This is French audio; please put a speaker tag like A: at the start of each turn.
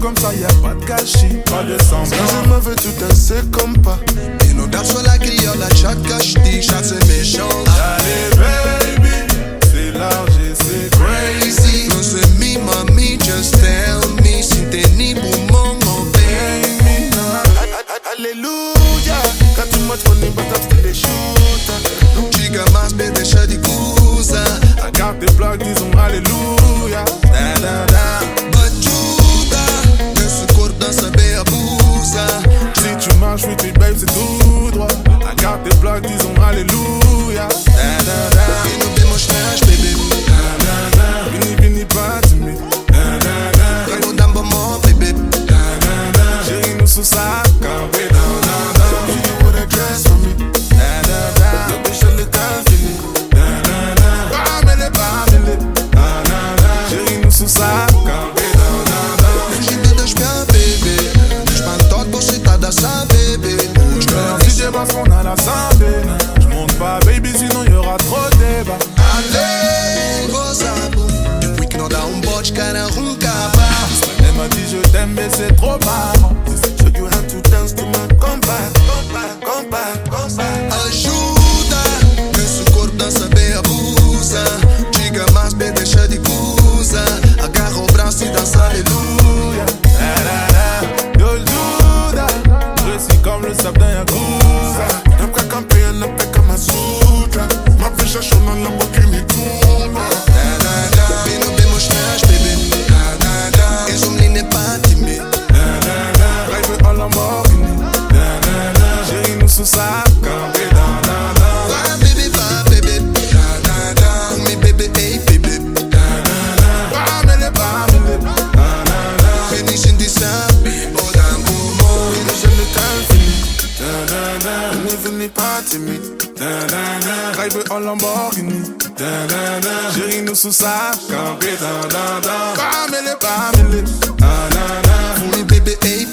A: comme ça, y'a pas de gâchis, pas de semblant.
B: Je me veux tout assez comme pas. Et nos dates sur la grille, la chat cache, dit chat c'est méchant.
A: Allez baby, c'est large et c'est crazy.
B: Non c'est me, mommy, just tell me. Si t'es ni pour mon baby.
A: Alléluia, quand tu m'as tourné, but I'm still a shooter.
B: Diga mais bem, deixa de coisa.
A: I got the plug, disons alléluia. Da da da.
B: Bajuda, nesse corpo dança bem abusa.
A: Si tu marches, oui, tu babe, c'est tout droit. I got the plug, disons alléluia. Da da da.
B: E não temos mais, baby.
A: Da da da. Vini, vini, pas timide. Da da da.
B: Trago d'amba mó, baby.
A: Da da da. Chérie, nous sous ça, Kampé, da da da. You with a dress for me. Da da da. Yo, bitch, le temps fini. Da da da. Bamele, bamele. Da da da. Chérie, nous sous ça, Kampé, da da da.
B: J'y vais de j'pien, baby. J'prends tot pour si t'as ça, baby.
A: Si j'ai parce qu'on a la santé. J'monte pas, baby, sinon y'aura trop de débat.
B: Allez, goza boum. Depuis que nous dá bote, cara, roncava.
A: Elle m'a dit je t'aime, mais c'est trop marrant. So you have to dance to my combat.
B: Ajuda, nesse corpo dança bem abusa. Diga mais bem, deixa de coisa. Agarra o braço e dança aleluia.
A: Yo Juda, je suis comme le sable d'un yakuza.
B: Não quer campeã, não peca mais sutra. Ma ficha chama na boca e me cura. E não temos mais, baby. És menino é pas timide.
A: Drive all en Lamborghini. Chérie, nous sous ça, Kampé, da da da.
B: Va baby, va baby. Call me baby, hey baby.
A: Bamele, bamele.
B: Finish in this happy. Oh damn, oh oh.
A: Et j'ai le temps fini. Da da da. Ne venez pas timide. Da da da. Drive all Lamborghini. Da da da. Chérie, nous sous ça, Kampé, da da da. Bamele, bamele. Da da da.
B: Call me baby, hey